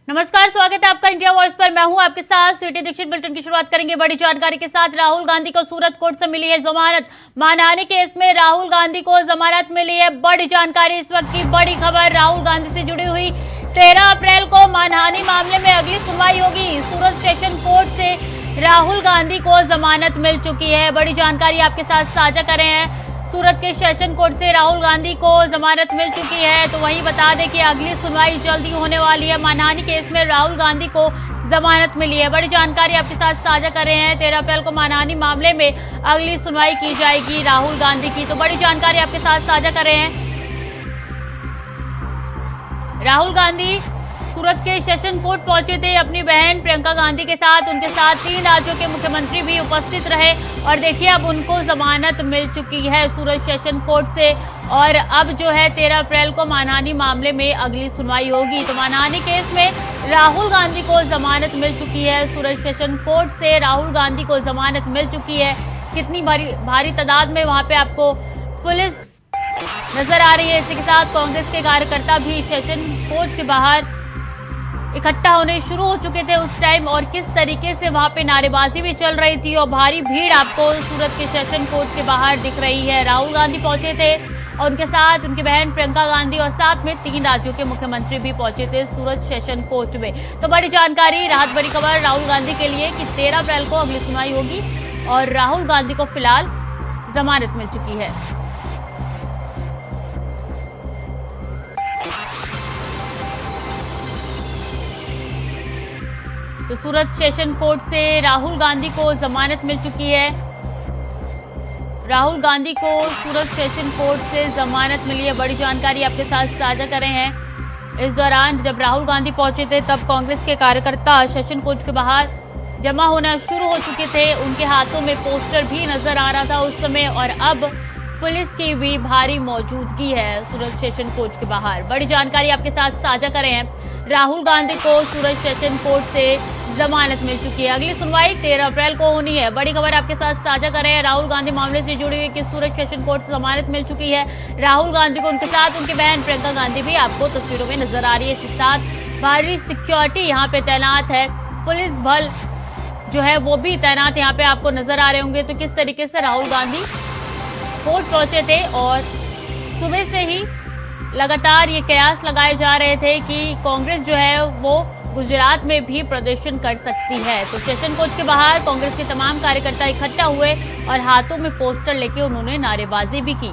नमस्कार, स्वागत है आपका इंडिया वॉइस पर। मैं हूं आपके साथ स्वीटी दीक्षित। बुलेटिन की शुरुआत करेंगे बड़ी जानकारी के साथ। राहुल गांधी को सूरत कोर्ट से मिली है जमानत। मानहानि केस में राहुल गांधी को जमानत मिली है। बड़ी जानकारी, इस वक्त की बड़ी खबर राहुल गांधी से जुड़ी हुई। 13 अप्रैल को मानहानि मामले में अगली सुनवाई होगी। सूरत सेशन कोर्ट से राहुल गांधी को जमानत मिल चुकी है। बड़ी जानकारी आपके साथ साझा कर रहे हैं। सूरत के सेशन कोर्ट से राहुल गांधी को जमानत मिल चुकी है। तो वहीं बता दें कि अगली सुनवाई जल्दी होने वाली है। मानहानि केस में राहुल गांधी को जमानत मिली है। बड़ी जानकारी आपके साथ साझा कर रहे हैं। 13 अप्रैल को मानहानि मामले में अगली सुनवाई की जाएगी राहुल गांधी की। तो बड़ी जानकारी आपके साथ साझा कर रहे हैं। राहुल गांधी सूरत के सेशन कोर्ट पहुंचे थे अपनी बहन प्रियंका गांधी के साथ। उनके साथ 3 राज्यों के मुख्यमंत्री भी उपस्थित रहे और देखिए अब उनको जमानत मिल चुकी है सूरत सेशन कोर्ट से। और अब जो है 13 अप्रैल को मानहानि मामले में अगली सुनवाई होगी। तो मानहानि केस में राहुल गांधी को जमानत मिल चुकी है। सूरत सेशन कोर्ट से राहुल गांधी को जमानत मिल चुकी है। कितनी भारी तादाद में वहां पे आपको पुलिस नजर आ रही है। इसी के साथ कांग्रेस के कार्यकर्ता भी सेशन कोर्ट के बाहर इकट्ठा होने शुरू हो चुके थे उस टाइम, और किस तरीके से वहां पे नारेबाजी भी चल रही थी और भारी भीड़ आपको सूरत के सेशन कोर्ट के बाहर दिख रही है। राहुल गांधी पहुंचे थे और उनके साथ उनकी बहन प्रियंका गांधी और साथ में 3 राज्यों के मुख्यमंत्री भी पहुंचे थे सूरत सेशन कोर्ट में। तो बड़ी जानकारी, राहत भरी खबर राहुल गांधी के लिए कि 13 अप्रैल को अगली सुनवाई होगी और राहुल गांधी को फिलहाल जमानत मिल चुकी है। तो सूरत सेशन कोर्ट से राहुल गांधी को जमानत मिल चुकी है। राहुल गांधी को सूरत सेशन कोर्ट से जमानत मिली है। बड़ी जानकारी आपके साथ साझा कर रहे हैं। इस दौरान जब राहुल गांधी पहुंचे थे तब कांग्रेस के कार्यकर्ता सेशन कोर्ट के बाहर जमा होना शुरू हो चुके थे। उनके हाथों में पोस्टर भी नजर आ रहा था उस समय, और अब पुलिस की भी भारी मौजूदगी है सूरत सेशन कोर्ट के बाहर। बड़ी जानकारी आपके साथ साझा कर रहे हैं। राहुल गांधी को सूरत सेशन कोर्ट से जमानत मिल चुकी है। अगली सुनवाई 13 अप्रैल को होनी है। बड़ी खबर आपके साथ साझा कर रहे हैं। राहुल गांधी मामले से जुड़ी हुई कि सूरत सेशन कोर्ट से जमानत मिल चुकी है राहुल गांधी को। उनके साथ उनकी बहन प्रियंका गांधी भी आपको तस्वीरों में नजर आ रही है। इसके साथ भारी सिक्योरिटी यहाँ पे तैनात है। पुलिस बल जो है वो भी तैनात यहाँ पे आपको नजर आ रहे होंगे। तो किस तरीके से राहुल गांधी कोर्ट पहुंचे थे और सुबह से ही लगातार ये कयास लगाए जा रहे थे कि कांग्रेस जो है वो गुजरात में भी प्रदर्शन कर सकती है। तो सेशन कोर्ट के बाहर कांग्रेस के तमाम कार्यकर्ता इकट्ठा हुए और हाथों में पोस्टर लेके उन्होंने नारेबाजी भी की।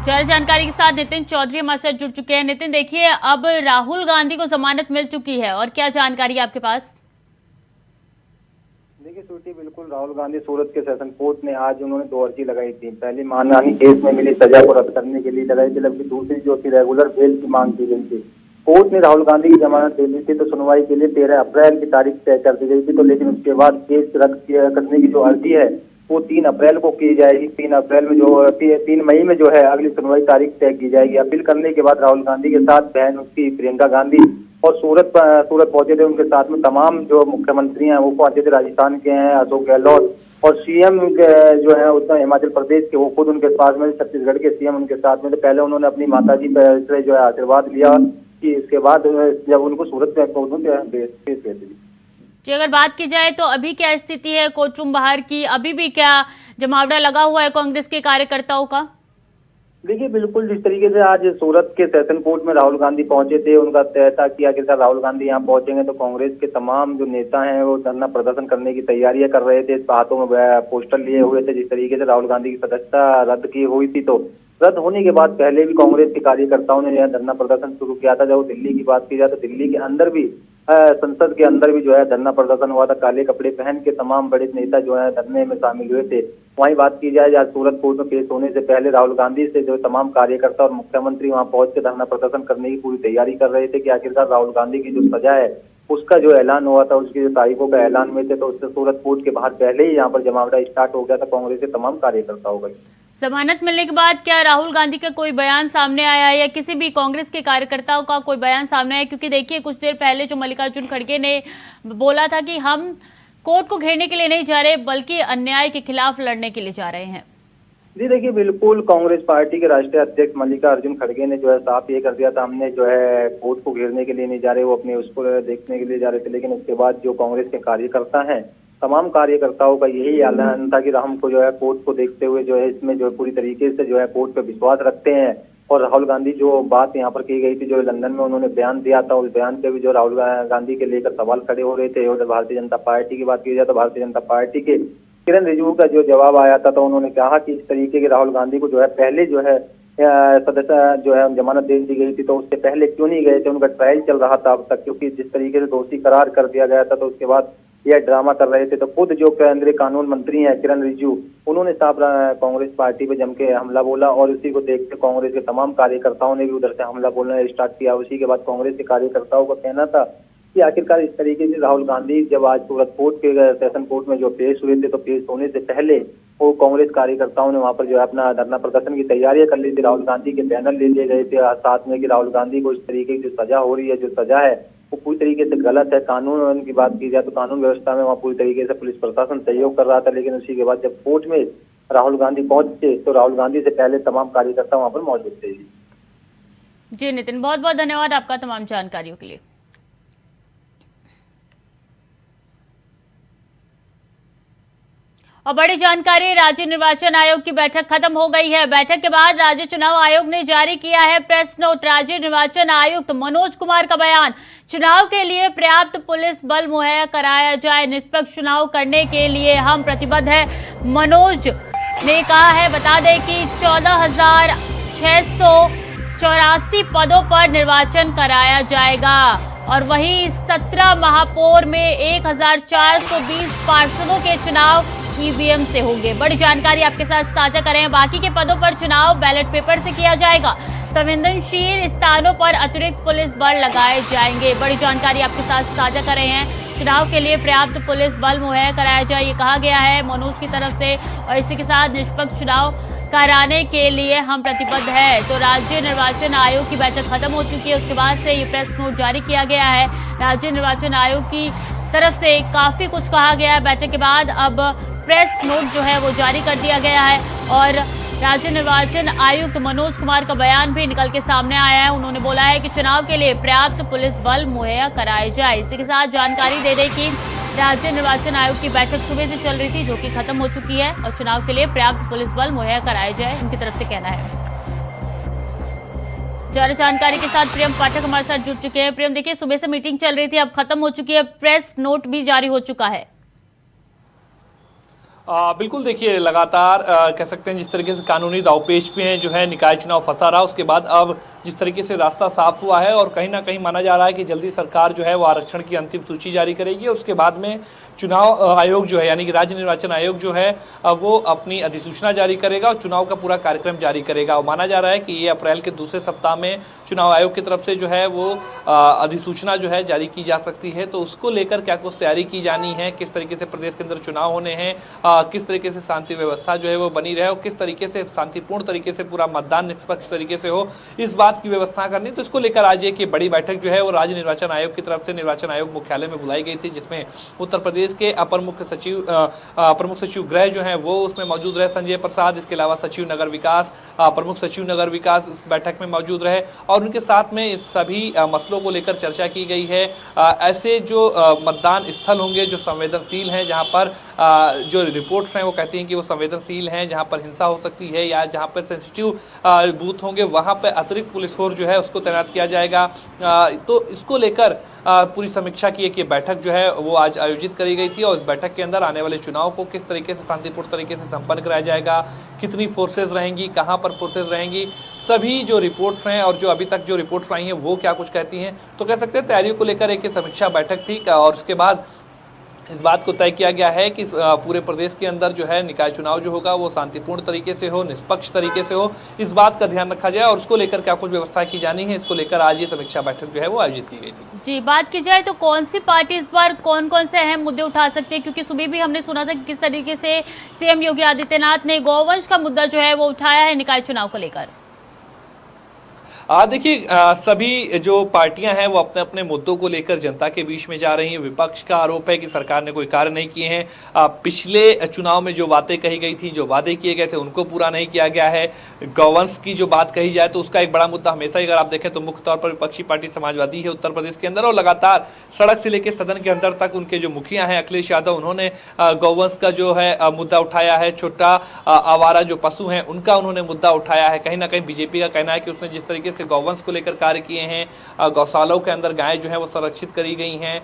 ज्यादा जानकारी के साथ नितिन चौधरी हमारे साथ जुड़ चुके हैं। नितिन, देखिए अब राहुल गांधी को जमानत मिल चुकी है और क्या जानकारी है आपके पास? देखिए सूटी, बिल्कुल राहुल गांधी सूरत के सेशन कोर्ट ने आज उन्होंने 2 अर्जी लगाई थी। पहली मानहानि केस में मिली सजा को रद्द करने के लिए लगाई थी, जबकि दूसरी जो थी रेगुलर बेल की मांग की गई थी। कोर्ट ने राहुल गांधी की जमानत दे दी थी, तो सुनवाई के लिए 13 अप्रैल की तारीख तय कर दी गई थी। तो लेकिन उसके बाद केस रद्द करने की जो अर्जी है वो 3 अप्रैल को की जाएगी। 3 अप्रैल में जो 3 मई में जो है अगली सुनवाई तारीख तय की जाएगी। अपील करने के बाद राहुल गांधी के साथ बहन उसकी प्रियंका गांधी और सूरत पहुंचे थे। उनके साथ में तमाम जो मुख्यमंत्री हैं वो पहुंचे थे। राजस्थान के हैं अशोक गहलोत, और सीएम जो है उसमें हिमाचल प्रदेश के वो खुद उनके पास में, छत्तीसगढ़ के सीएम उनके साथ में थे। पहले उन्होंने अपनी माताजी से जो है आशीर्वाद लिया कि इसके बाद जब उनको सूरत में जी, अगर बात की जाए तो अभी क्या स्थिति है कोर्ट रूम बाहर की? अभी भी क्या जमावड़ा लगा हुआ है कांग्रेस के कार्यकर्ताओं का? देखिए बिल्कुल, जिस तरीके से आज सूरत के सेशन कोर्ट में राहुल गांधी पहुंचे थे, उनका तय था किया कि सर राहुल गांधी यहाँ पहुंचेंगे तो कांग्रेस के तमाम जो नेता हैं वो धरना प्रदर्शन करने की तैयारियां कर रहे थे। हाथों में पोस्टर लिए हुए थे। जिस तरीके से राहुल गांधी की सदस्यता रद्द की हुई थी, तो रद्द होने के बाद पहले भी कांग्रेस के कार्यकर्ताओं ने यह धरना प्रदर्शन शुरू किया था। जब दिल्ली की बात की जाए तो दिल्ली के अंदर भी संसद के अंदर भी जो है धरना प्रदर्शन हुआ था। काले कपड़े पहन के तमाम बड़े नेता जो है धरने में शामिल हुए थे। वहीं बात की जाए आज सूरत कोर्ट में पेश होने से पहले राहुल गांधी से जो तमाम कार्यकर्ता और मुख्यमंत्री वहां पहुंच के धरना प्रदर्शन करने की पूरी तैयारी कर रहे थे कि आखिरकार राहुल गांधी की जो सजा है उसका जो ऐलान हुआ था, उसकी जो तारीखों का ऐलान हुए थे, तो उससे सूरत कोर्ट के बाहर पहले ही यहाँ पर जमावड़ा स्टार्ट हो गया था कांग्रेस के तमाम कार्यकर्ताओं का। जमानत मिलने के बाद क्या राहुल गांधी का कोई बयान सामने आया है या किसी भी कांग्रेस के कार्यकर्ताओं का कोई बयान सामने आया? क्योंकि देखिए कुछ देर पहले जो मल्लिकार्जुन खड़गे ने बोला था कि हम कोर्ट को घेरने के लिए नहीं जा रहे बल्कि अन्याय के खिलाफ लड़ने के लिए जा रहे हैं। जी देखिए, बिल्कुल कांग्रेस पार्टी के राष्ट्रीय अध्यक्ष मल्लिकार्जुन खड़गे ने जो है साफ ये कर दिया था, हमने जो है कोर्ट को घेरने के लिए नहीं जा रहे, वो अपने उसको देखने के लिए जा रहे थे। लेकिन उसके बाद जो कांग्रेस के कार्यकर्ता हैं, तमाम कार्यकर्ताओं का यही ऐलान था कि हमको जो है कोर्ट को देखते हुए जो है इसमें जो है पूरी तरीके से जो है कोर्ट पे विश्वास रखते हैं। और राहुल गांधी जो बात यहाँ पर की गई थी, जो लंदन में उन्होंने बयान दिया था, उस बयान पे भी जो राहुल गांधी के लेकर सवाल खड़े हो रहे थे। और भारतीय जनता पार्टी की बात की जाए तो भारतीय जनता पार्टी के किरण रिजिजू का जो जवाब आया था, तो उन्होंने कहा कि इस तरीके के राहुल गांधी को जो है पहले जो है सदस्य जो है जमानत दे दी गई थी, तो उससे पहले क्यों नहीं गए थे, उनका ट्रायल चल रहा था अब तक, क्योंकि जिस तरीके से दोषी करार कर दिया गया था तो उसके बाद यह ड्रामा कर रहे थे। तो खुद जो केंद्रीय कानून मंत्री हैं किरण रिजिजू, उन्होंने साफ कांग्रेस पार्टी पे जम के हमला बोला। और उसी को देखते कांग्रेस के तमाम कार्यकर्ताओं ने भी उधर से हमला बोलना स्टार्ट किया। उसी के बाद कांग्रेस के कार्यकर्ताओं का कहना था कि आखिरकार इस तरीके से राहुल गांधी जब आज सूरत कोर्ट के सेशन कोर्ट में जो पेश हुए थे, तो पेश होने से पहले वो कांग्रेस कार्यकर्ताओं ने वहां पर जो है अपना धरना प्रदर्शन की तैयारियां कर ली थी। राहुल गांधी के बैनर ले लिए गए थे साथ में कि राहुल गांधी को इस तरीके की जो सजा हो रही है, जो सजा है वो पूरी तरीके से गलत है। कानून की बात की जाए तो कानून व्यवस्था में वहाँ पूरी तरीके से पुलिस प्रशासन सहयोग कर रहा था। लेकिन उसी के बाद जब कोर्ट में राहुल गांधी पहुंचे तो राहुल गांधी से पहले तमाम कार्यकर्ता वहाँ पर मौजूद थे। जी नितिन, बहुत बहुत धन्यवाद आपका तमाम जानकारियों के लिए। और बड़ी जानकारी, राज्य निर्वाचन आयोग की बैठक खत्म हो गई है। बैठक के बाद राज्य चुनाव आयोग ने जारी किया है प्रेस नोट। राज्य निर्वाचन आयुक्त मनोज कुमार का बयान, चुनाव के लिए पर्याप्त पुलिस बल मुहैया कराया जाए, निष्पक्ष चुनाव करने के लिए हम प्रतिबद्ध है, मनोज ने कहा है। बता दें कि 14,684 पदों पर निर्वाचन कराया जाएगा और वहीं 17 महापौर में 1,420 पार्षदों के चुनाव ईवीएम से होंगे। बड़ी जानकारी आपके साथ साझा करें। बाकी के पदों पर चुनाव बैलेट पेपर से किया जाएगा। संवेदनशील स्थानों पर अतिरिक्त पुलिस बल लगाए जाएंगे। बड़ी जानकारी आपके साथ साझा कर रहे हैं। चुनाव के लिए पर्याप्त पुलिस बल मुहैया कराया जाए, ये कहा गया है मनोज की तरफ से। और इसी के साथ निष्पक्ष चुनाव कराने के लिए हम प्रतिबद्ध है। तो राज्य निर्वाचन आयोग की बैठक खत्म हो चुकी है, उसके बाद से ये प्रेस नोट जारी किया गया है। राज्य निर्वाचन आयोग की तरफ से काफी कुछ कहा गया है बैठक के बाद। अब प्रेस नोट जो है वो जारी कर दिया गया है और राज्य निर्वाचन आयुक्त मनोज कुमार का बयान भी निकल के सामने आया है। उन्होंने बोला है कि चुनाव के लिए पर्याप्त पुलिस बल मुहैया कराए जाए। इसी के साथ जानकारी दे दें कि राज्य निर्वाचन आयोग की बैठक सुबह से चल रही थी, जो कि खत्म हो चुकी है और चुनाव के लिए पर्याप्त पुलिस बल मुहैया कराए जाए, उनकी तरफ से कहना है। ज्यादा जानकारी के साथ प्रियम पाठक हमारे साथ जुड़ चुके हैं। प्रियम, देखिए सुबह से मीटिंग चल रही थी, अब खत्म हो चुकी है, प्रेस नोट भी जारी हो चुका है। बिल्कुल, देखिए लगातार कह सकते हैं जिस तरीके से कानूनी दावपेच पे जो है निकाय चुनाव फंसा रहा, उसके बाद अब जिस तरीके से रास्ता साफ हुआ है और कहीं ना कहीं माना जा रहा है कि जल्दी सरकार जो है वो आरक्षण की अंतिम सूची जारी करेगी। उसके बाद में चुनाव आयोग जो है यानी कि राज्य निर्वाचन आयोग जो है वो अपनी अधिसूचना जारी करेगा और चुनाव का पूरा कार्यक्रम जारी करेगा। और माना जा रहा है कि ये अप्रैल के दूसरे सप्ताह में चुनाव आयोग की तरफ से जो है वो अधिसूचना जो है जारी की जा सकती है। तो उसको लेकर क्या कुछ तैयारी की जानी है, किस तरीके से प्रदेश के अंदर चुनाव होने हैं, किस तरीके से शांति व्यवस्था जो है वो बनी रहे और किस तरीके से शांतिपूर्ण तरीके से पूरा मतदान निष्पक्ष तरीके से हो, इस बात की व्यवस्था करनी। तो इसको लेकर आज एक बड़ी बैठक जो है वो राज्य निर्वाचन आयोग की तरफ से निर्वाचन आयोग मुख्यालय में बुलाई गई थी, जिसमें उत्तर प्रदेश के अपर मुख्य सचिव गृह जो है वो उसमें मौजूद रहे संजय प्रसाद। इसके अलावा सचिव नगर विकास, प्रमुख सचिव नगर विकास इस बैठक में मौजूद रहे और उनके साथ में इस सभी मसलों को लेकर चर्चा की गई है। ऐसे जो मतदान स्थल होंगे जो संवेदनशील हैं, जहां पर जो रिपोर्ट्स हैं वो कहती हैं कि वो संवेदनशील हैं, जहां पर हिंसा हो सकती है या जहां पर सेंसिटिव बूथ होंगे, वहां पर अतिरिक्त पुलिस फोर्स जो है उसको तैनात किया जाएगा। तो इसको लेकर पूरी समीक्षा की एक ये बैठक जो है वो आज आयोजित करी गई थी और इस बैठक के अंदर आने वाले चुनाव को किस तरीके से शांतिपूर्ण तरीके से संपन्न कराया जाएगा, कितनी फोर्सेज रहेंगी, कहां पर फोर्सेज रहेंगी, सभी जो रिपोर्ट्स हैं और जो अभी तक जो रिपोर्ट्स आई हैं वो क्या कुछ कहती हैं। तो कह सकते हैं तैयारियों को लेकर एक समीक्षा बैठक थी और उसके बाद इस बात को तय किया गया है कि पूरे प्रदेश के अंदर जो है निकाय चुनाव जो होगा वो शांतिपूर्ण तरीके से हो, निष्पक्ष तरीके से हो, इस बात का ध्यान रखा जाए और उसको लेकर क्या कुछ व्यवस्था की जानी है, इसको लेकर आज ये समीक्षा बैठक जो है वो आयोजित की गई थी। जी, बात की जाए तो कौन सी पार्टी इस बार कौन कौन से अहम मुद्दे उठा सकती है, क्योंकि सुबह भी हमने सुना था कि किस तरीके से सीएम योगी आदित्यनाथ ने गौवंश का मुद्दा जो है वो उठाया है निकाय चुनाव को लेकर। देखिए, सभी जो पार्टियां हैं वो अपने अपने मुद्दों को लेकर जनता के बीच में जा रही हैं। विपक्ष का आरोप है कि सरकार ने कोई कार्य नहीं किए हैं। पिछले चुनाव में जो बातें कही गई थी, जो वादे किए गए थे, उनको पूरा नहीं किया गया है। गौवंश की जो बात कही जाए तो उसका एक बड़ा मुद्दा हमेशा ही अगर आप देखें तो मुख्य तौर पर विपक्षी पार्टी समाजवादी है उत्तर प्रदेश के अंदर, और लगातार सड़क से लेकर सदन के अंदर तक उनके जो मुखिया हैं अखिलेश यादव, उन्होंने गौवंश का जो है मुद्दा उठाया है। छोटा आवारा जो पशु हैं उनका उन्होंने मुद्दा उठाया है। कहीं ना कहीं बीजेपी का कहना है कि उसने जिस तरीके से गौवंश को लेकर कार्य किए हैं, गौशालाओं के अंदर गायें जो है वो संरक्षित करी गई हैं,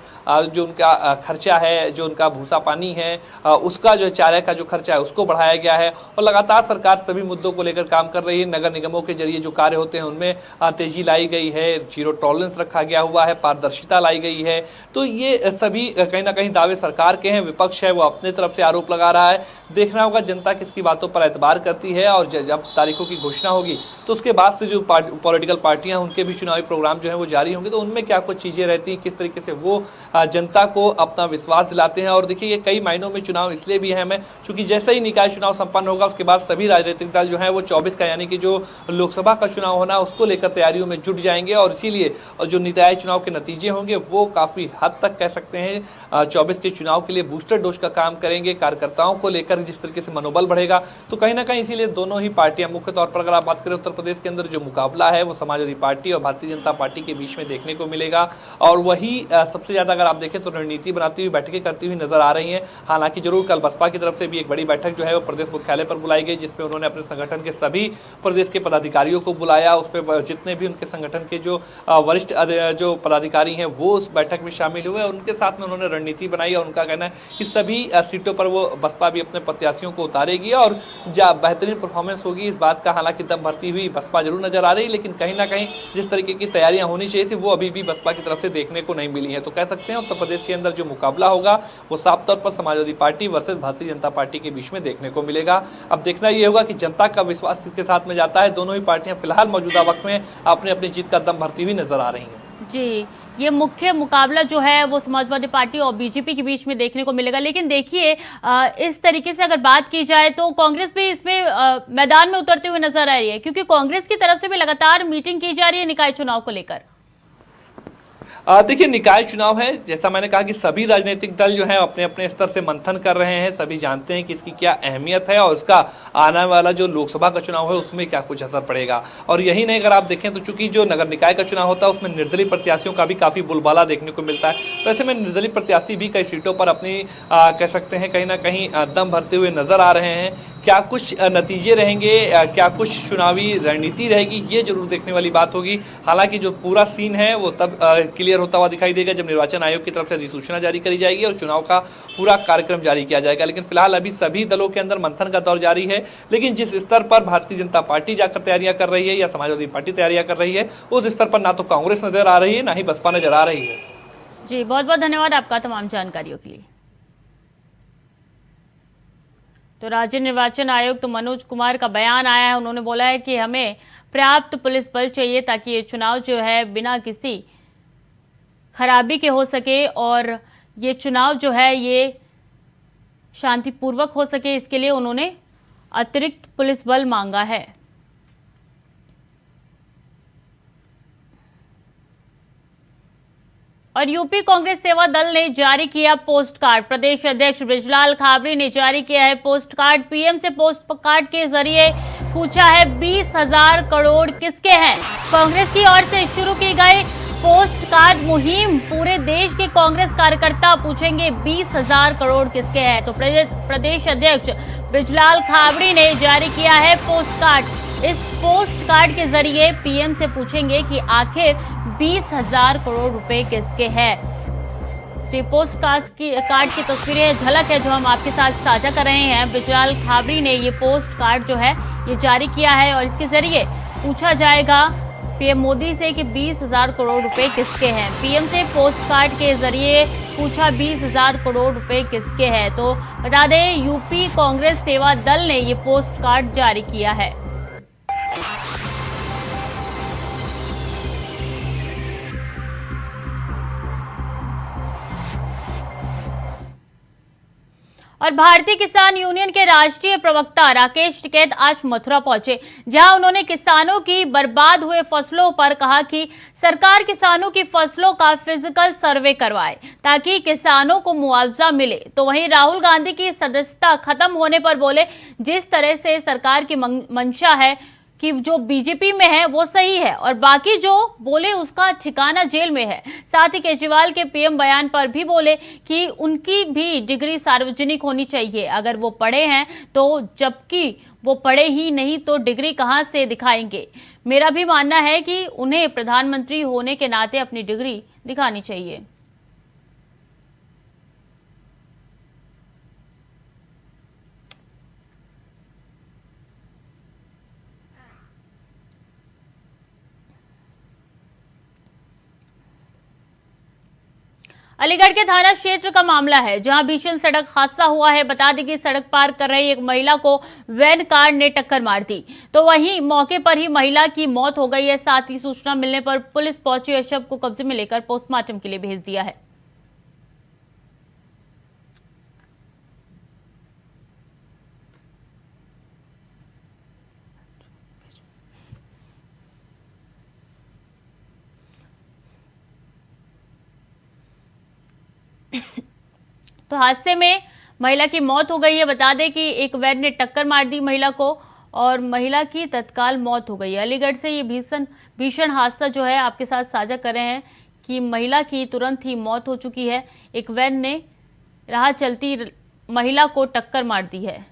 जो उनका खर्चा है, जो उनका भूसा पानी है, उसका जो चारे का जो खर्चा है उसको बढ़ाया गया है। और लगातार सरकार सभी मुद्दों को लेकर काम कर रही है। नगर निगमों के जरिए जो कार्य होते हैं उनमें तेजी लाई गई है, जीरो टॉलरेंस रखा गया हुआ है, पारदर्शिता लाई गई है। तो ये सभी कहीं ना कहीं दावे सरकार के हैं। विपक्ष है वो अपने तरफ से आरोप लगा रहा है। देखना होगा जनता किसकी बातों पर एतबार करती है, और जब तारीखों की घोषणा होगी तो उसके बाद से जो पॉलिटिकल पार्टियां उनके भी चुनावी प्रोग्राम जो है वो जारी होंगे, तो उनमें क्या कुछ चीजें रहती हैं, किस तरीके से वो जनता को अपना विश्वास दिलाते हैं। और देखिए, ये कई मायनों में चुनाव इसलिए भी अहम है क्योंकि जैसे ही निकाय चुनाव संपन्न होगा उसके बाद सभी राजनीतिक दल जो है वो 24 का यानी कि जो लोकसभा का चुनाव होना उसको लेकर तैयारियों में जुट जाएंगे। और इसीलिए जो निकाय चुनाव के नतीजे होंगे वो काफी हद तक कह सकते हैं 24 के चुनाव के लिए बूस्टर डोज का काम करेंगे। कार्यकर्ताओं को लेकर जिस तरीके से मनोबल बढ़ेगा, तो कहीं ना कहीं इसीलिए दोनों ही पार्टियां, मुख्य तौर पर अगर आप बात करें उत्तर प्रदेश के अंदर जो मुकाबला है वो समाजवादी पार्टी और भारतीय जनता पार्टी के बीच में देखने को मिलेगा। और वही सबसे ज्यादा अगर आप देखें तो रणनीति बनाती हुई, बैठकें करती हुई नजर आ रही हैं। हालांकि जरूर कल बसपा की तरफ से भी एक बड़ी बैठक जो है वो प्रदेश मुख्यालय पर बुलाई गई, जिसमें उन्होंने अपने संगठन के सभी प्रदेश के पदाधिकारियों को बुलाया। उस पर जितने भी उनके संगठन के जो वरिष्ठ जो पदाधिकारी हैं वो उस बैठक में शामिल हुए, और उनके साथ में उन्होंने रणनीति बनाई। और उनका कहना है कि सभी सीटों पर वो बसपा भी अपने प्रत्याशियों को उतारेगी और बेहतरीन परफॉर्मेंस होगी। इस बात का हालांकि दम भरती हुई बसपा जरूर नजर आ रही है, लेकिन कहीं ना कहीं जिस तरीके की तैयारियां होनी चाहिए थी वो अभी भी बसपा की तरफ से देखने को नहीं मिली है। तो कह सकते हैं उत्तर प्रदेश के अंदर जो मुकाबला होगा वो साफ तौर पर Samajwadi party versus Bharatiya Janata party के बीच में देखने को मिलेगा। अब देखना यह होगा कि जनता का विश्वास किसके साथ में जाता है। दोनों ही पार्टियां फिलहाल मौजूदा वक्त में अपने अपनी जीत का दम भरती हुई नजर आ रही हैं। जी, ये मुख्य मुकाबला जो है वो समाजवादी पार्टी और बीजेपी के बीच में देखने को मिलेगा। लेकिन देखिए, इस तरीके से अगर बात की जाए तो कांग्रेस भी इसमें मैदान में उतरते हुए नजर आ रही है, क्योंकि कांग्रेस की तरफ से भी लगातार मीटिंग की जा रही है निकाय चुनाव को लेकर। देखिए, निकाय चुनाव है, जैसा मैंने कहा कि सभी राजनीतिक दल जो है अपने अपने स्तर से मंथन कर रहे हैं। सभी जानते हैं कि इसकी क्या अहमियत है और उसका आने वाला जो लोकसभा का चुनाव है उसमें क्या कुछ असर पड़ेगा। और यही नहीं, अगर आप देखें तो चूंकि जो नगर निकाय का चुनाव होता है उसमें निर्दलीय प्रत्याशियों का भी काफी बोलबाला देखने को मिलता है। तो ऐसे में निर्दलीय प्रत्याशी भी कई सीटों पर अपनी कह सकते हैं कहीं ना कहीं दम भरते हुए नजर आ रहे हैं। क्या कुछ नतीजे रहेंगे, क्या कुछ चुनावी रणनीति रहेगी, ये जरूर देखने वाली बात होगी। हालांकि जो पूरा सीन है वो तब क्लियर होता हुआ दिखाई देगा जब निर्वाचन आयोग की तरफ से अधिसूचना जारी करी जाएगी और चुनाव का पूरा कार्यक्रम जारी किया जाएगा। लेकिन फिलहाल अभी सभी दलों के अंदर मंथन का दौर जारी है। लेकिन जिस स्तर पर भारतीय जनता पार्टी जाकर तैयारियां कर रही है या समाजवादी पार्टी तैयारियां कर रही है, उस स्तर पर ना तो कांग्रेस नजर आ रही है ना ही बसपा नजर आ रही है। जी, बहुत बहुत धन्यवाद आपका तमाम जानकारियों के लिए। तो राज्य निर्वाचन आयुक्त मनोज कुमार का बयान आया है। उन्होंने बोला है कि हमें पर्याप्त पुलिस बल चाहिए ताकि ये चुनाव जो है बिना किसी खराबी के हो सके और ये चुनाव जो है ये शांतिपूर्वक हो सके। इसके लिए उन्होंने अतिरिक्त पुलिस बल मांगा है। और यूपी कांग्रेस सेवा दल ने जारी किया पोस्ट कार्ड। प्रदेश अध्यक्ष बृजलाल खाबरी ने जारी किया है पोस्ट कार्ड। पीएम से पोस्ट कार्ड के जरिए पूछा है 20,000 करोड़ किसके हैं। कांग्रेस की ओर से शुरू की गई पोस्ट कार्ड मुहिम, पूरे देश के कांग्रेस कार्यकर्ता पूछेंगे 20,000 करोड़ किसके हैं। तो प्रदेश अध्यक्ष बृजलाल खाबरी ने जारी किया है पोस्ट कार्ड। इस पोस्ट कार्ड के जरिए पीएम से पूछेंगे कि आखिर 20,000 करोड़ रुपए किसके हैं। तो पोस्ट कार्ड की तस्वीरें झलक है जो हम आपके साथ साझा कर रहे हैं। बृजलाल खाबरी ने ये पोस्ट कार्ड जो है ये जारी किया है और इसके जरिए पूछा जाएगा पीएम मोदी से कि 20,000 करोड़ रुपए किसके हैं। पीएम से पोस्ट कार्ड के जरिए पूछा 20,000 करोड़ रुपए किसके हैं। तो बता दें यूपी कांग्रेस सेवा दल ने ये पोस्ट कार्ड जारी किया है। और भारतीय किसान यूनियन के राष्ट्रीय प्रवक्ता राकेश टिकैत आज मथुरा पहुंचे, जहां उन्होंने किसानों की बर्बाद हुए फसलों पर कहा कि सरकार किसानों की फसलों का फिजिकल सर्वे करवाए ताकि किसानों को मुआवजा मिले। तो वहीं राहुल गांधी की सदस्यता खत्म होने पर बोले, जिस तरह से सरकार की मंशा है कि जो बीजेपी में है वो सही है और बाकी जो बोले उसका ठिकाना जेल में है। साथ ही केजरीवाल के पीएम बयान पर भी बोले कि उनकी भी डिग्री सार्वजनिक होनी चाहिए, अगर वो पढ़े हैं तो, जबकि वो पढ़े ही नहीं तो डिग्री कहां से दिखाएंगे। मेरा भी मानना है कि उन्हें प्रधानमंत्री होने के नाते अपनी डिग्री दिखानी चाहिए। अलीगढ़ के थाना क्षेत्र का मामला है, जहां भीषण सड़क हादसा हुआ है। बता दें कि सड़क पार कर रही एक महिला को वैन कार ने टक्कर मार दी, तो वहीं मौके पर ही महिला की मौत हो गई है। साथ ही सूचना मिलने पर पुलिस पहुंची और शव को कब्जे में लेकर पोस्टमार्टम के लिए भेज दिया है। तो हादसे में महिला की मौत हो गई है। बता दें कि एक वैन ने टक्कर मार दी महिला को और महिला की तत्काल मौत हो गई है। अलीगढ़ से ये भीषण हादसा जो है आपके साथ साझा कर रहे हैं कि महिला की तुरंत ही मौत हो चुकी है। एक वैन ने राह चलती महिला को टक्कर मार दी है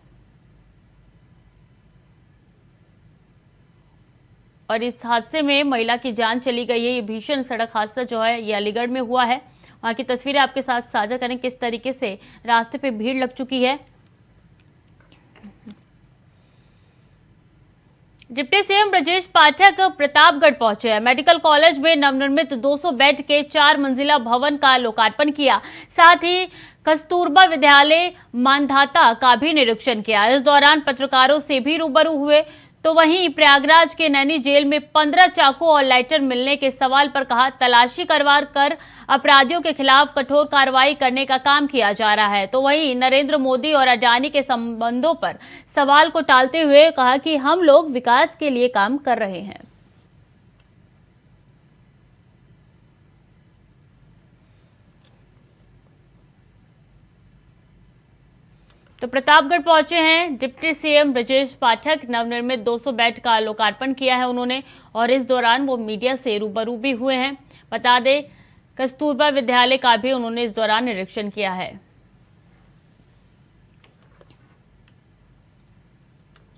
और इस हादसे में महिला की जान चली गई है। ये भीषण सड़क हादसा जो है ये अलीगढ़ में हुआ है। वहां की तस्वीरें आपके साथ साझा करें, किस तरीके से रास्ते पे भीड़ लग चुकी है। डिप्टी सीएम ब्रजेश पाठक प्रतापगढ़ पहुंचे हैं। मेडिकल कॉलेज में नवनिर्मित 200 बेड के 4 मंजिला भवन का लोकार्पण किया। साथ ही कस्तूरबा विद्यालय मानधाता का भी निरीक्षण किया। इस दौरान पत्रकारों से भी रूबरू हुए। तो वहीं प्रयागराज के नैनी जेल में 15 चाकू और लाइटर मिलने के सवाल पर कहा, तलाशी करवा कर अपराधियों के खिलाफ कठोर कार्रवाई करने का काम किया जा रहा है। तो वहीं नरेंद्र मोदी और अडानी के संबंधों पर सवाल को टालते हुए कहा कि हम लोग विकास के लिए काम कर रहे हैं। तो प्रतापगढ़ पहुंचे हैं डिप्टी सीएम ब्रजेश पाठक। नवनिर्मित 200 बेड का लोकार्पण किया है उन्होंने और इस दौरान वो मीडिया से रूबरू भी हुए हैं। बता दें कस्तूरबा विद्यालय का भी उन्होंने इस दौरान निरीक्षण किया है।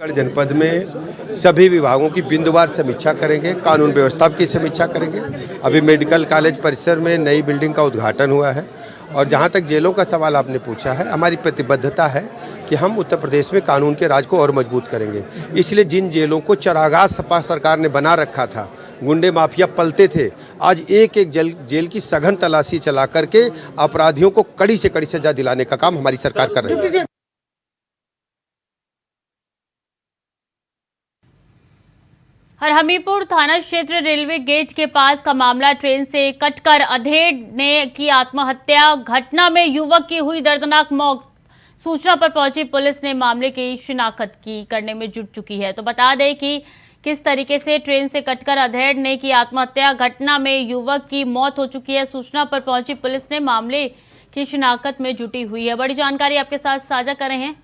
जनपद में सभी विभागों की बिंदुवार समीक्षा करेंगे, कानून व्यवस्था की समीक्षा करेंगे। अभी मेडिकल कॉलेज परिसर में नई बिल्डिंग का उद्घाटन हुआ है और जहां तक जेलों का सवाल आपने पूछा है, हमारी प्रतिबद्धता है कि हम उत्तर प्रदेश में कानून के राज को और मजबूत करेंगे। इसलिए जिन जेलों को चरागाह सपा सरकार ने बना रखा था, गुंडे माफिया पलते थे, आज एक एक जेल की सघन तलाशी चला करके अपराधियों को कड़ी से कड़ी सजा दिलाने का काम हमारी सरकार कर रही है। और हमीरपुर थाना क्षेत्र रेलवे गेट के पास का मामला, ट्रेन से कटकर अधेड़ ने की आत्महत्या। घटना में युवक की हुई दर्दनाक मौत। सूचना पर पहुंची पुलिस ने मामले की शिनाख्त करने में जुट चुकी है। तो बता दें कि किस तरीके से ट्रेन से कटकर अधेड़ ने की आत्महत्या। घटना में युवक की मौत हो चुकी है। सूचना पर पहुंची पुलिस ने मामले की शिनाख्त में जुटी हुई है। बड़ी जानकारी आपके साथ साझा कर रहे हैं।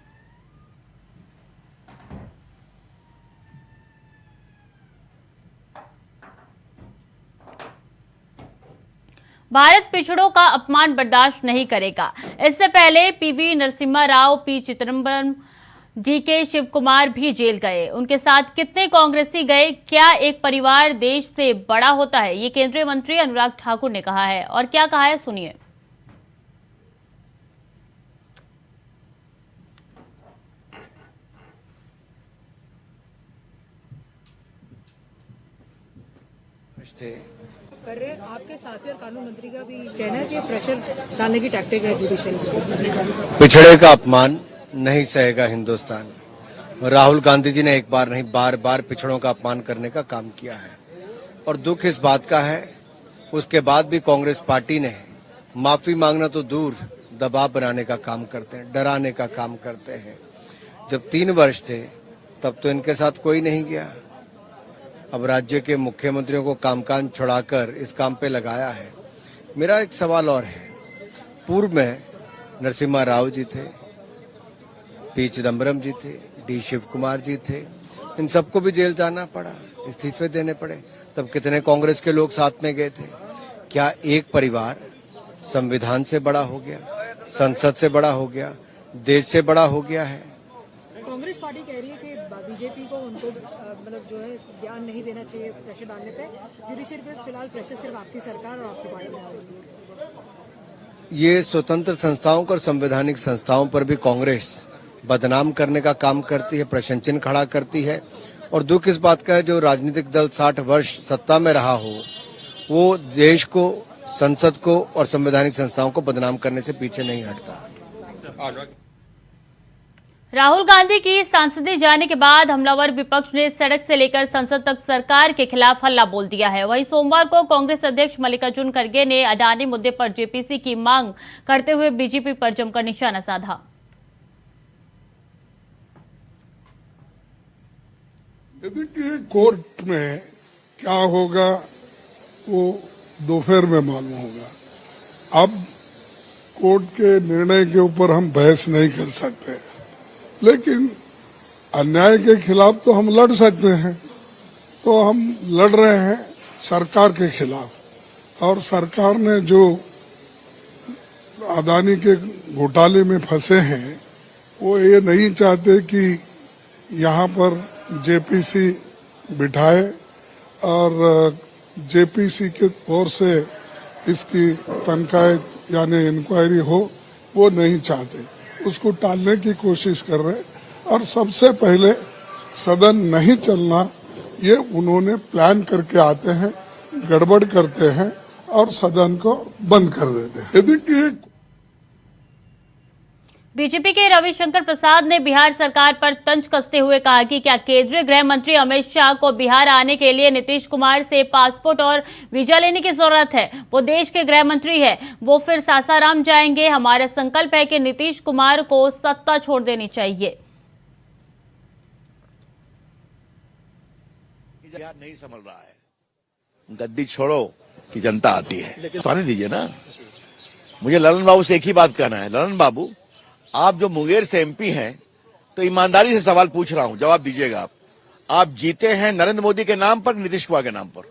भारत पिछड़ों का अपमान बर्दाश्त नहीं करेगा। इससे पहले पीवी नरसिम्हा राव, पी चिदंबरम, डीके शिव कुमार भी जेल गए। उनके साथ कितने कांग्रेसी गए? क्या एक परिवार देश से बड़ा होता है? ये केंद्रीय मंत्री अनुराग ठाकुर ने कहा है और क्या कहा है, सुनिए। कर रहे हैं आपके साथी और कानून मंत्री का भी कहना है कि प्रेशर डालने की टैक्टिक है जुडिशियल। पिछड़े का अपमान नहीं सहेगा हिंदुस्तान। राहुल गांधी जी ने एक बार नहीं बार बार पिछड़ों का अपमान करने का काम किया है और दुख इस बात का है उसके बाद भी कांग्रेस पार्टी ने माफी मांगना तो दूर दबाव बनाने का काम करते हैं, डराने का काम करते हैं। जब 3 वर्ष थे तब तो इनके साथ कोई नहीं गया। अब राज्य के मुख्यमंत्रियों को काम छुड़ाकर इस काम पे लगाया है। मेरा एक सवाल और है, पूर्व में नरसिम्हा राव जी थे, पी चिदम्बरम जी थे, डी शिव कुमार जी थे, इन सबको भी जेल जाना पड़ा, इस्तीफे देने पड़े। तब कितने कांग्रेस के लोग साथ में गए थे। क्या एक परिवार संविधान से बड़ा हो गया, संसद से बड़ा हो गया, देश से बड़ा हो गया है? कांग्रेस पार्टी कह रही है कि बीजेपी को उनको मतलब जो है ध्यान नहीं देना चाहिए प्रेशर डालने पे। जुडिशरी पे फिलहाल प्रेशर सिर्फ आपकी सरकार और आपकी पार्टी डाल रही है। ये स्वतंत्र संस्थाओं और संवैधानिक संस्थाओं पर भी कांग्रेस बदनाम करने का काम करती है, प्रश्न चिन्ह खड़ा करती है। और दुख इस बात का है, जो राजनीतिक दल 60 वर्ष सत्ता में रहा हो, वो देश को, संसद को और संवैधानिक संस्थाओं को बदनाम करने से पीछे नहीं हटता। राहुल गांधी की सांसदी जाने के बाद हमलावर विपक्ष ने सड़क से लेकर संसद तक सरकार के खिलाफ हल्ला बोल दिया है। वहीं सोमवार को कांग्रेस अध्यक्ष मल्लिकार्जुन खड़गे ने अडानी मुद्दे पर जेपीसी की मांग करते हुए बीजेपी पर जमकर निशाना साधा। देखिए, कोर्ट में क्या होगा वो दोपहर में मालूम होगा। अब कोर्ट के निर्णय के ऊपर हम बहस नहीं कर सकते, लेकिन अन्याय के खिलाफ तो हम लड़ सकते हैं। तो हम लड़ रहे हैं सरकार के खिलाफ, और सरकार ने जो अदानी के घोटाले में फंसे हैं, वो ये नहीं चाहते कि यहाँ पर जेपीसी बिठाए और जेपीसी के ओर से इसकी तनकायत यानी इंक्वायरी हो, वो नहीं चाहते। उसको टालने की कोशिश कर रहे, और सबसे पहले सदन नहीं चलना ये उन्होंने प्लान करके आते हैं, गड़बड़ करते हैं और सदन को बंद कर देते हैं। देखिए, बीजेपी के रविशंकर प्रसाद ने बिहार सरकार पर तंज कसते हुए कहा कि क्या केंद्रीय गृह मंत्री अमित शाह को बिहार आने के लिए नीतीश कुमार से पासपोर्ट और वीजा लेने की जरूरत है? वो देश के गृह मंत्री है, वो फिर सासाराम जाएंगे। हमारा संकल्प है कि नीतीश कुमार को सत्ता छोड़ देनी चाहिए। बिहार नहीं संभल रहा है, गद्दी छोड़ो कि जनता आती है, तो आने दीजिए ना। मुझे ललन बाबू से एक ही बात कहना है, ललन बाबू, आप जो मुंगेर से एमपी हैं, तो ईमानदारी से सवाल पूछ रहा हूं, जवाब दीजिएगा। आप जीते हैं नरेंद्र मोदी के नाम पर, नीतीश कुमार के नाम पर?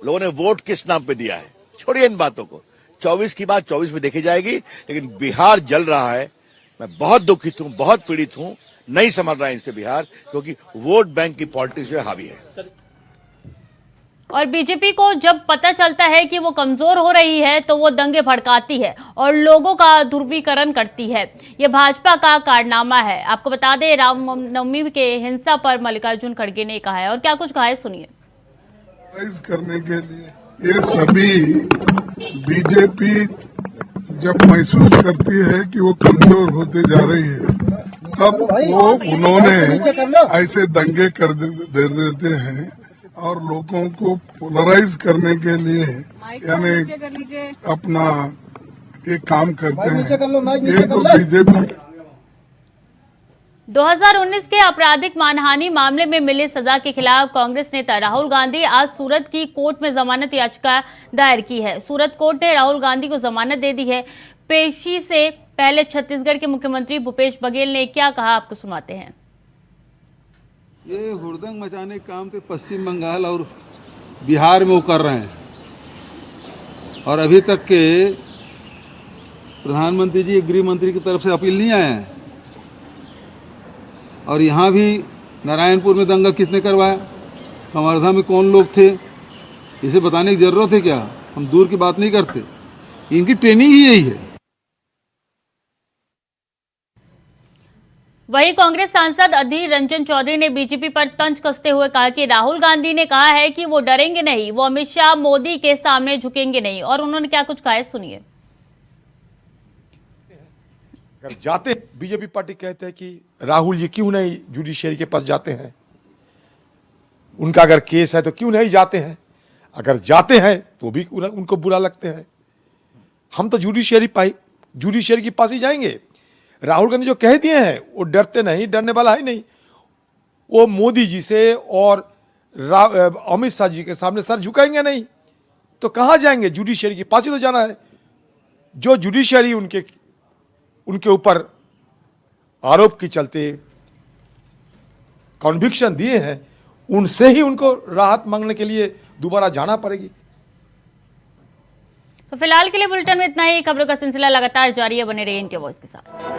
लोगों ने वोट किस नाम पे दिया है? छोड़िए इन बातों को, 24 की बात 24 में देखी जाएगी। लेकिन बिहार जल रहा है, मैं बहुत दुखित हूं, बहुत पीड़ित हूं। नहीं समझ रहा है इनसे बिहार, क्योंकि वोट बैंक की पॉलिटिक्स जो है हावी है। और बीजेपी को जब पता चलता है कि वो कमजोर हो रही है तो वो दंगे भड़काती है और लोगों का ध्रुवीकरण करती है। ये भाजपा का कारनामा है। आपको बता दें, रामनवमी के हिंसा पर मल्लिकार्जुन खड़गे ने कहा है, और क्या कुछ कहा है सुनिए। करने के लिए ये सभी बीजेपी जब महसूस करती है कि वो कमजोर होते जा रही है, तब वो उन्होंने ऐसे दंगे कर दे देते हैं और लोगों को पोलराइज करने के लिए यानी अपना एक काम करते हैं। ये तो बीजेपी 2019 के आपराधिक मानहानि मामले में मिली सजा के खिलाफ कांग्रेस नेता राहुल गांधी आज सूरत की कोर्ट में जमानत याचिका दायर की है। सूरत कोर्ट ने राहुल गांधी को जमानत दे दी है। पेशी से पहले छत्तीसगढ़ के मुख्यमंत्री भूपेश बघेल ने क्या कहा, आपको सुनाते हैं। ये हुड़दंग मचाने का काम तो पश्चिम बंगाल और बिहार में वो कर रहे हैं, और अभी तक के प्रधानमंत्री जी गृह मंत्री की तरफ से अपील नहीं आया है। और यहाँ भी नारायणपुर में दंगा किसने करवाया, कवर्धा में कौन लोग थे, इसे बताने की जरूरत है क्या? हम दूर की बात नहीं करते, इनकी ट्रेनिंग ही यही है। वहीं कांग्रेस सांसद अधीर रंजन चौधरी ने बीजेपी पर तंज कसते हुए कहा कि राहुल गांधी ने कहा है कि वो डरेंगे नहीं, वो अमित शाह मोदी के सामने झुकेंगे नहीं। और उन्होंने क्या कुछ कहा है सुनिए। अगर जाते, बीजेपी पार्टी कहते हैं कि राहुल जी क्यों नहीं जुडिशियरी के पास जाते हैं, उनका अगर केस है तो क्यों नहीं जाते हैं। अगर जाते हैं तो भी उनको बुरा लगते हैं। हम तो जुडिशियरी जुडिशियरी के पास ही जाएंगे। राहुल गांधी जो कह दिए हैं वो डरते नहीं, डरने वाला है नहीं। वो मोदी जी से और अमित शाह जी के सामने सर झुकाएंगे नहीं, तो कहां जाएंगे? जुडिशियरी के पास ही तो जाना है। जो जुडिशियरी उनके ऊपर आरोप के चलते कन्विक्शन दिए हैं, उनसे ही उनको राहत मांगने के लिए दोबारा जाना पड़ेगी। तो फिलहाल के लिए बुलेटिन में इतना ही। खबरों का सिलसिला लगातार जारी है, बने रहिए इंडिया वॉइस के साथ।